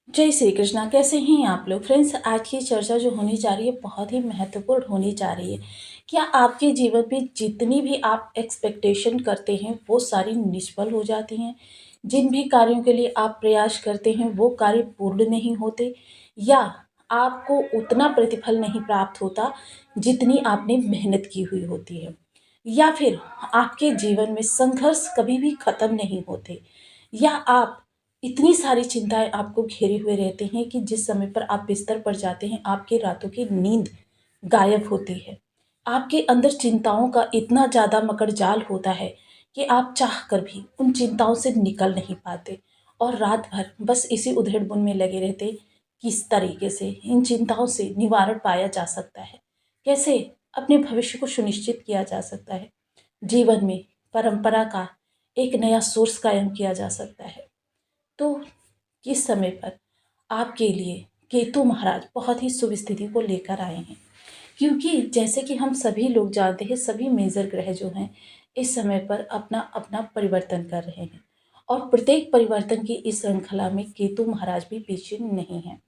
जय श्री कृष्णा। कैसे हैं आप लोग फ्रेंड्स? आज की चर्चा जो होनी जा रही है बहुत ही महत्वपूर्ण होनी जा रही है। क्या आपके जीवन में जितनी भी आप एक्सपेक्टेशन करते हैं वो सारी निष्फल हो जाती हैं? जिन भी कार्यों के लिए आप प्रयास करते हैं वो कार्य पूर्ण नहीं होते, या आपको उतना प्रतिफल नहीं प्राप्त होता जितनी आपने मेहनत की हुई होती है, या फिर आपके जीवन में संघर्ष कभी भी खत्म नहीं होते, या आप इतनी सारी चिंताएँ आपको घेरे हुए रहते हैं कि जिस समय पर आप बिस्तर पर जाते हैं, आपकी रातों की नींद गायब होती है। आपके अंदर चिंताओं का इतना ज़्यादा मकड़जाल होता है कि आप चाह कर भी उन चिंताओं से निकल नहीं पाते और रात भर बस इसी उधेड़-बुन में लगे रहते, किस तरीके से इन चिंताओं से निवारण पाया जा सकता है? कैसे अपने भविष्य को सुनिश्चित किया जा सकता है? जीवन में परंपरा का एक नया सोर्स कायम किया जा सकता है। तो किस समय पर आपके लिए केतु महाराज बहुत ही शुभ स्थिति को लेकर आए हैं, क्योंकि जैसे कि हम सभी लोग जानते हैं सभी मेजर ग्रह जो हैं इस समय पर अपना अपना परिवर्तन कर रहे हैं, और प्रत्येक परिवर्तन की इस श्रृंखला में केतु महाराज भी पीछे नहीं है।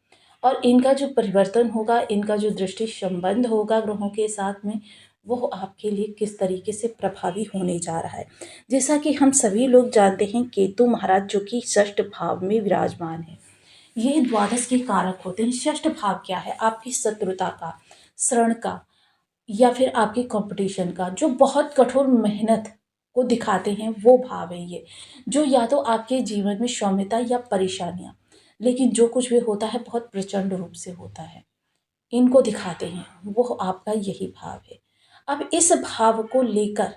और इनका जो परिवर्तन होगा, इनका जो दृष्टि संबंध होगा ग्रहों के साथ में, वो आपके लिए किस तरीके से प्रभावी होने जा रहा है। जैसा कि हम सभी लोग जानते हैं केतु महाराज जो कि षष्ठ भाव में विराजमान है, ये द्वादश के कारक होते हैं। षष्ठ भाव क्या है? आपकी शत्रुता का, श्रण का, या फिर आपके कंपटीशन का, जो बहुत कठोर मेहनत को दिखाते हैं वो भाव है ये, जो या तो आपके जीवन में सौम्यता या परेशानियाँ, लेकिन जो कुछ भी होता है बहुत प्रचंड रूप से होता है, इनको दिखाते हैं, वो आपका यही भाव है। अब इस भाव को लेकर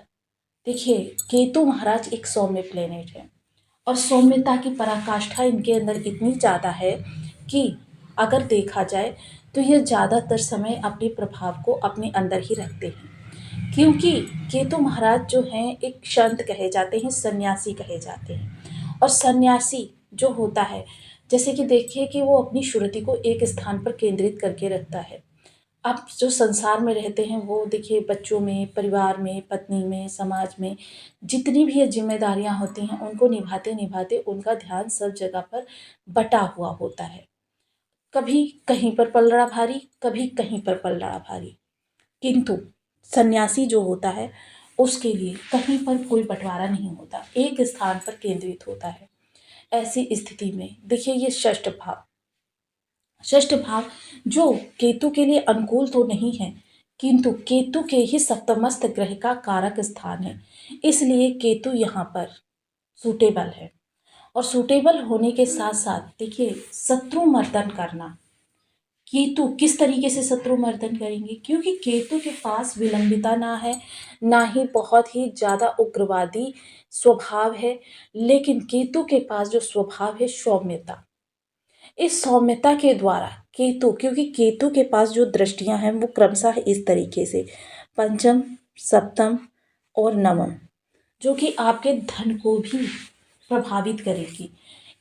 देखिए, केतु महाराज एक सौम्य प्लेनेट है, और सौम्यता की पराकाष्ठा इनके अंदर इतनी ज़्यादा है कि अगर देखा जाए तो ये ज़्यादातर समय अपने प्रभाव को अपने अंदर ही रखते हैं, क्योंकि केतु महाराज जो हैं एक संत कहे जाते हैं, सन्यासी कहे जाते हैं। और सन्यासी जो होता है, जैसे कि देखिए कि वो अपनी श्रुति को एक स्थान पर केंद्रित करके रखता है। आप जो संसार में रहते हैं वो देखिए, बच्चों में, परिवार में, पत्नी में, समाज में जितनी भी ये जिम्मेदारियां होती हैं उनको निभाते निभाते उनका ध्यान सब जगह पर बटा हुआ होता है। कभी कहीं पर पल रहा भारी, कभी कहीं पर पल रहा भारी, किंतु सन्यासी जो होता है उसके लिए कहीं पर कोई बंटवारा नहीं होता, एक स्थान पर केंद्रित होता है। ऐसी स्थिति में देखिए, ये षष्ठ भाव जो केतु के लिए अनुकूल तो नहीं है, किंतु केतु के ही सप्तमस्थ ग्रह का कारक स्थान है, इसलिए केतु यहाँ पर सूटेबल है। और सूटेबल होने के साथ साथ देखिए, शत्रु मर्दन करना, केतु किस तरीके से शत्रु मर्दन करेंगे, क्योंकि केतु के पास विलंबिता ना है, ना ही बहुत ही ज़्यादा उग्रवादी स्वभाव है, लेकिन केतु के पास जो स्वभाव है सौम्यता, इस सौम्यता के द्वारा केतु, क्योंकि केतु के पास जो दृष्टियां हैं वो क्रमशः इस तरीके से पंचम, सप्तम और नवम, जो कि आपके धन को भी प्रभावित करेगी।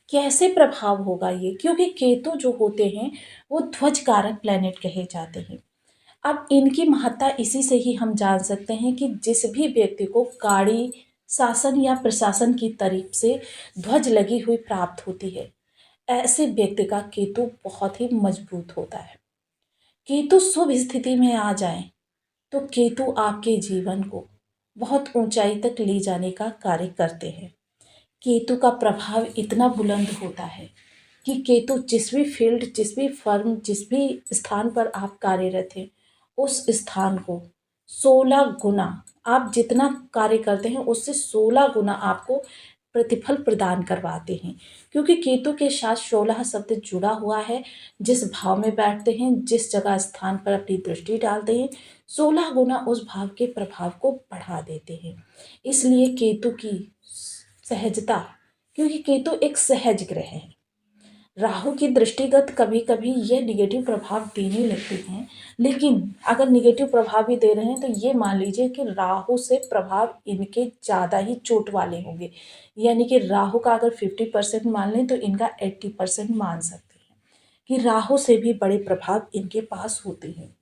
कैसे प्रभाव होगा ये? क्योंकि केतु जो होते हैं वो ध्वज कारक प्लैनेट कहे जाते हैं। अब इनकी महत्ता इसी से ही हम जान सकते हैं कि जिस भी व्यक्ति को गाड़ी, शासन या प्रशासन की तरफ से ध्वज लगी हुई प्राप्त होती है, ऐसे व्यक्ति का केतु बहुत ही मजबूत होता है। केतु शुभ स्थिति में आ जाए तो केतु आपके जीवन को बहुत ऊंचाई तक ले जाने का कार्य करते हैं। केतु का प्रभाव इतना बुलंद होता है कि केतु जिस भी फील्ड, जिस भी फर्म, जिस भी स्थान पर आप कार्यरत हैं, उस स्थान को 16 गुना, आप जितना कार्य करते हैं उससे 16 गुना आपको प्रतिफल प्रदान करवाते हैं, क्योंकि केतु के साथ 16 शब्द जुड़ा हुआ है। जिस भाव में बैठते हैं, जिस जगह स्थान पर अपनी दृष्टि डालते हैं, 16 गुना उस भाव के प्रभाव को बढ़ा देते हैं। इसलिए केतु की सहजता, क्योंकि केतु एक सहज ग्रह है। राहु की दृष्टिगत कभी कभी ये निगेटिव प्रभाव देने लगते हैं, लेकिन अगर निगेटिव प्रभाव भी दे रहे हैं तो ये मान लीजिए कि राहु से प्रभाव इनके ज़्यादा ही चोट वाले होंगे। यानी कि राहु का अगर 50% मान लें तो इनका 80% मान सकते हैं कि राहु से भी बड़े प्रभाव इनके पास होते हैं।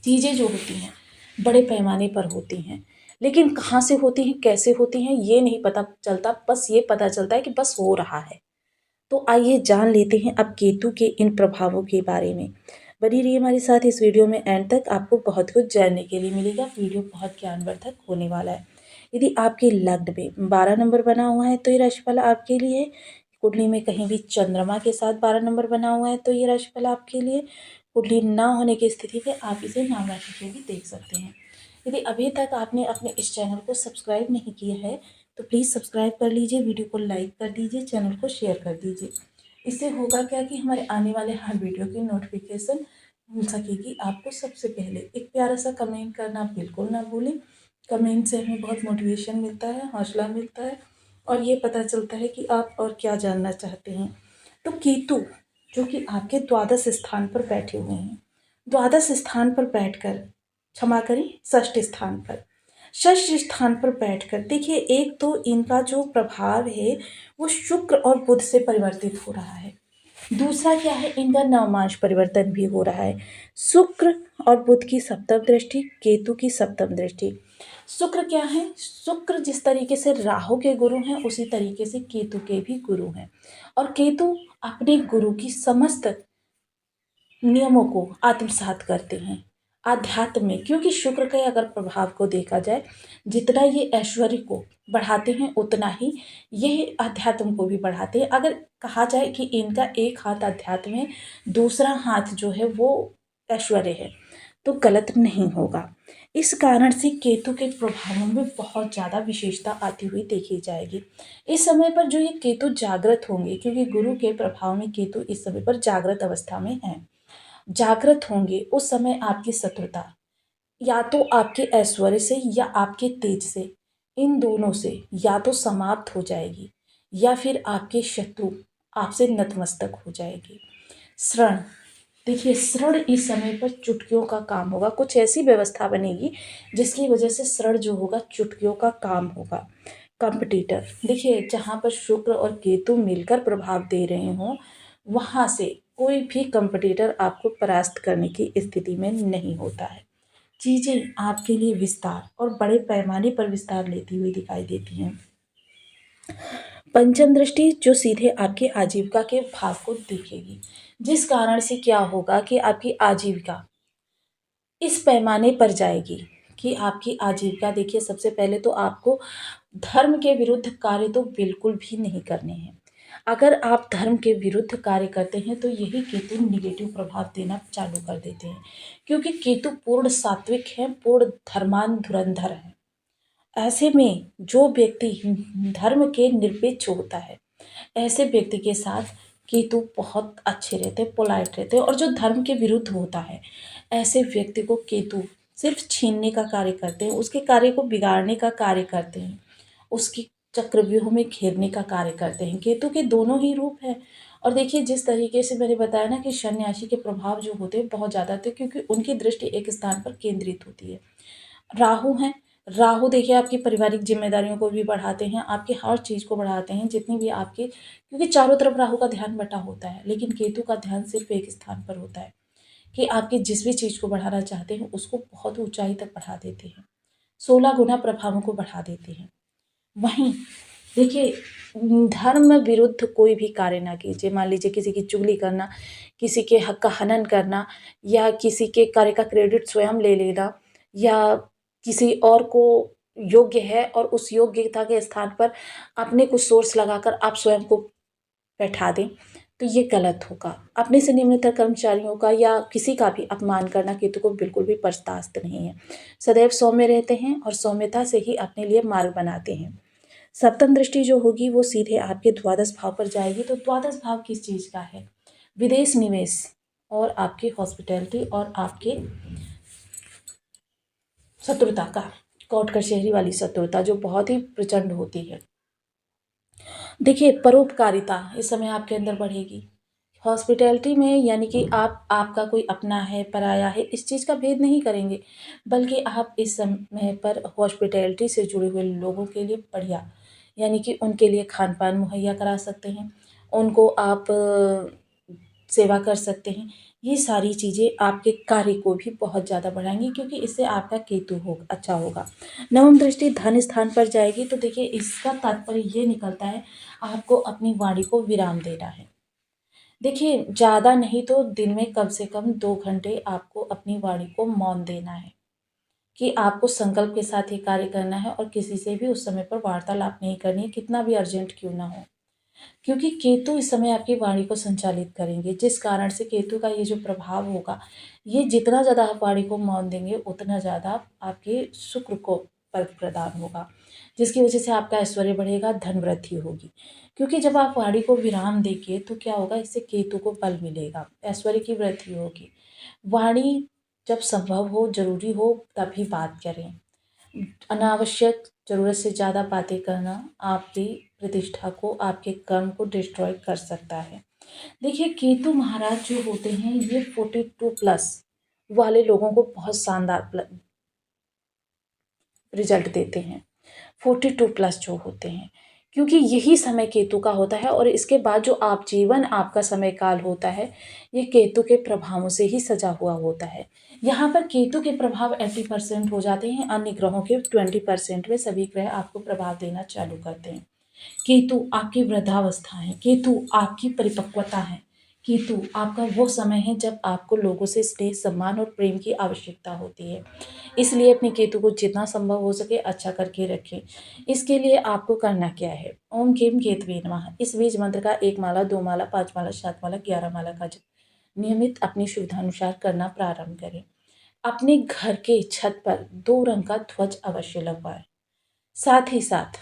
चीज़ें जो होती हैं बड़े पैमाने पर होती हैं, लेकिन कहाँ से होती हैं, कैसे होती हैं, ये नहीं पता चलता, बस ये पता चलता है कि बस हो रहा है। तो आइए जान लेते हैं अब केतु के इन प्रभावों के बारे में। बनी रहिए हमारे साथ इस वीडियो में एंड तक, आपको बहुत कुछ जानने के लिए मिलेगा। वीडियो बहुत ज्ञानवर्धक होने वाला है। यदि आपके लग्न में 12 नंबर बना हुआ है तो ये राशिफल आपके लिए है। कुंडली में कहीं भी चंद्रमा के साथ 12 नंबर बना हुआ है तो ये राशिफल आपके लिए। कुंडली ना होने की स्थिति में आप इसे नाम राशि से भी देख सकते हैं। यदि अभी तक आपने अपने इस चैनल को सब्सक्राइब नहीं किया है तो प्लीज़ सब्सक्राइब कर लीजिए, वीडियो को लाइक कर दीजिए, चैनल को शेयर कर दीजिए। इससे होगा क्या कि हमारे आने वाले हर वीडियो की नोटिफिकेशन मिल सकेगी आपको सबसे पहले। एक प्यारा सा कमेंट करना बिल्कुल ना भूलें। कमेंट से हमें बहुत मोटिवेशन मिलता है, हौसला मिलता है और ये पता चलता है कि आप और क्या जानना चाहते हैं। तो केतु जो कि आपके द्वादश स्थान पर बैठे हुए हैं, द्वादश स्थान पर बैठकर, क्षमा करें, षष्ठ स्थान पर, षष्ठ स्थान पर बैठकर देखिए, एक तो इनका जो प्रभाव है वो शुक्र और बुध से परिवर्तित हो रहा है। दूसरा क्या है, इनका नवमांश परिवर्तन भी हो रहा है। शुक्र और बुध की सप्तम दृष्टि, केतु की सप्तम दृष्टि। शुक्र क्या है, शुक्र जिस तरीके से राहु के गुरु हैं उसी तरीके से केतु के भी गुरु हैं। और केतु अपने गुरु की समस्त नियमों को आत्मसात करते हैं आध्यात्म में, क्योंकि शुक्र के अगर प्रभाव को देखा जाए, जितना ये ऐश्वर्य को बढ़ाते हैं उतना ही ये अध्यात्म को भी बढ़ाते हैं। अगर कहा जाए कि इनका एक हाथ अध्यात्म है, दूसरा हाथ जो है वो ऐश्वर्य है, तो गलत नहीं होगा। इस कारण से केतु के प्रभावों में बहुत ज़्यादा विशेषता आती हुई देखी जाएगी। इस समय पर जो ये केतु जागृत होंगे, क्योंकि गुरु के प्रभाव में केतु इस समय पर जागृत अवस्था में है, जागृत होंगे, उस समय आपकी शत्रुता या तो आपके ऐश्वर्य से या आपके तेज से, इन दोनों से या तो समाप्त हो जाएगी या फिर आपके शत्रु आपसे नतमस्तक हो जाएगी। श्रण, देखिए श्रण इस समय पर चुटकियों का काम होगा। कुछ ऐसी व्यवस्था बनेगी जिसकी वजह से श्रण जो होगा चुटकियों का काम होगा। कंपटीटर, देखिए जहाँ पर शुक्र और केतु मिलकर प्रभाव दे रहे हों, वहाँ से कोई भी कंपटीटर आपको परास्त करने की स्थिति में नहीं होता है। चीज़ें आपके लिए विस्तार और बड़े पैमाने पर विस्तार लेती हुई दिखाई देती हैं। पंचम दृष्टि जो सीधे आपके आजीविका के भाव को देखेगी, जिस कारण से क्या होगा कि आपकी आजीविका इस पैमाने पर जाएगी कि आपकी आजीविका, देखिए सबसे पहले तो आपको धर्म के विरुद्ध कार्य तो बिल्कुल भी नहीं करने हैं। अगर आप धर्म के विरुद्ध कार्य करते हैं तो यही केतु निगेटिव प्रभाव देना चालू कर देते हैं, क्योंकि केतु पूर्ण सात्विक है, पूर्ण धर्मान धुरंधर है। ऐसे में जो व्यक्ति धर्म के निरपेक्ष होता है, ऐसे व्यक्ति के साथ केतु बहुत अच्छे रहते हैं, पोलाइट रहते हैं। और जो धर्म के विरुद्ध होता है, ऐसे व्यक्ति को केतु सिर्फ छीनने का कार्य करते हैं, उसके कार्य को बिगाड़ने का कार्य करते हैं, उसकी चक्रव्यूह में घेरने का कार्य करते हैं। केतु के दोनों ही रूप हैं। और देखिए जिस तरीके से मैंने बताया ना कि सन्यासी के प्रभाव जो होते हैं बहुत ज़्यादा थे, क्योंकि उनकी दृष्टि एक स्थान पर केंद्रित होती है। राहु हैं, राहु देखिए आपकी पारिवारिक जिम्मेदारियों को भी बढ़ाते हैं, आपकी हर चीज़ को बढ़ाते हैं जितनी भी आपकी, क्योंकि चारों तरफ राहु का ध्यान बटा होता है, लेकिन केतु का ध्यान सिर्फ एक स्थान पर होता है कि आपकी जिस भी चीज़ को बढ़ाना चाहते हैं उसको बहुत ऊंचाई तक बढ़ा देते हैं, 16 गुना प्रभावों को बढ़ा देते हैं। वहीं देखिए धर्म विरुद्ध कोई भी कार्य ना कीजिए। मान लीजिए किसी की चुगली करना, किसी के हक का हनन करना, या किसी के कार्य का क्रेडिट स्वयं ले लेना, या किसी और को योग्य है और उस योग्यता के स्थान पर अपने कुछ सोर्स लगाकर आप स्वयं को बैठा दें, तो ये गलत होगा। अपने से निम्नतर कर्मचारियों का या किसी का भी अपमान करना केतु को बिल्कुल भी बर्दाश्त नहीं है। सदैव सौम्य रहते हैं और सौम्यता से ही अपने लिए मार्ग बनाते हैं। सप्तम दृष्टि जो होगी वो सीधे आपके द्वादश भाव पर जाएगी। तो द्वादश भाव किस चीज़ का है, विदेश निवेश और आपके हॉस्पिटैलिटी और आपके शत्रुता का, कोर्ट कचहरी वाली शत्रुता जो बहुत ही प्रचंड होती है। देखिए परोपकारिता इस समय आपके अंदर बढ़ेगी। हॉस्पिटैलिटी में यानी कि आप, आपका कोई अपना है पराया है, इस चीज़ का भेद नहीं करेंगे, बल्कि आप इस समय पर हॉस्पिटैलिटी से जुड़े हुए लोगों के लिए बढ़िया, यानी कि उनके लिए खान पान मुहैया करा सकते हैं। उनको आप सेवा कर सकते हैं। ये सारी चीज़ें आपके कार्य को भी बहुत ज़्यादा बढ़ाएँगी, क्योंकि इससे आपका केतु हो अच्छा होगा। नवम दृष्टि धन स्थान पर जाएगी, तो देखिए इसका तात्पर्य ये निकलता है, आपको अपनी वाणी को विराम देना है। देखिए ज़्यादा नहीं तो दिन में कम से कम 2 घंटे आपको अपनी वाणी को मौन देना है, कि आपको संकल्प के साथ ये कार्य करना है और किसी से भी उस समय पर वार्तालाप नहीं करनी है, कितना भी अर्जेंट क्यों ना हो। क्योंकि केतु इस समय आपकी वाणी को संचालित करेंगे, जिस कारण से केतु का ये जो प्रभाव होगा, ये जितना ज़्यादा आप वाणी को मौन देंगे, उतना ज़्यादा आपके शुक्र को फल प्रदान होगा, जिसकी वजह से आपका ऐश्वर्य बढ़ेगा, धन वृद्धि होगी। क्योंकि जब आप वाणी को विराम देंगे, तो क्या होगा, इससे केतु को बल मिलेगा, ऐश्वर्य की वृद्धि होगी। वाणी जब संभव हो, ज़रूरी हो, तभी बात करें। अनावश्यक ज़रूरत से ज़्यादा बातें करना आपकी प्रतिष्ठा को, आपके कर्म को डिस्ट्रॉय कर सकता है। देखिए केतु महाराज जो होते हैं, ये 42 प्लस वाले लोगों को बहुत शानदार रिजल्ट देते हैं। 42 प्लस जो होते हैं, क्योंकि यही समय केतु का होता है और इसके बाद जो आप जीवन आपका समय काल होता है, ये केतु के प्रभावों से ही सजा हुआ होता है। यहाँ पर केतु के प्रभाव 80% हो जाते हैं, अन्य ग्रहों के 20% में सभी ग्रह आपको प्रभाव देना चालू करते हैं। केतु आपकी वृद्धावस्था है, केतु आपकी परिपक्वता है, केतु आपका वो समय है जब आपको लोगों से स्नेह, सम्मान और प्रेम की आवश्यकता होती है। इसलिए अपने केतु को जितना संभव हो सके अच्छा करके रखें। इसके लिए आपको करना क्या है? ओम केम केतवे नमः इस बीज मंत्र का 1 माला, 2 माला, 5 माला, 7 माला, 11 माला का जप नियमित अपनी सुविधानुसार करना प्रारंभ करें। अपने घर के छत पर 2 रंग का ध्वज अवश्य लगवाएं। साथ ही साथ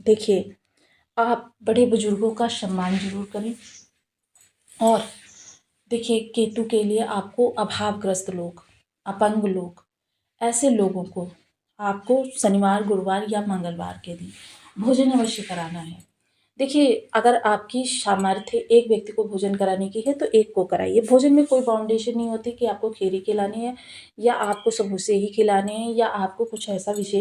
देखिए, आप बड़े बुजुर्गों का सम्मान ज़रूर करें। और देखिए केतु के लिए आपको अभावग्रस्त लोग, अपंग लोग, ऐसे लोगों को आपको शनिवार, गुरुवार या मंगलवार के दिन भोजन अवश्य कराना है। देखिए अगर आपकी सामर्थ्य एक व्यक्ति को भोजन कराने की है, तो एक को कराइए। भोजन में कोई बाउंडेशन नहीं होती कि आपको खीर ही खिलानी है या आपको समोसे ही खिलाने हैं या आपको कुछ ऐसा विशेष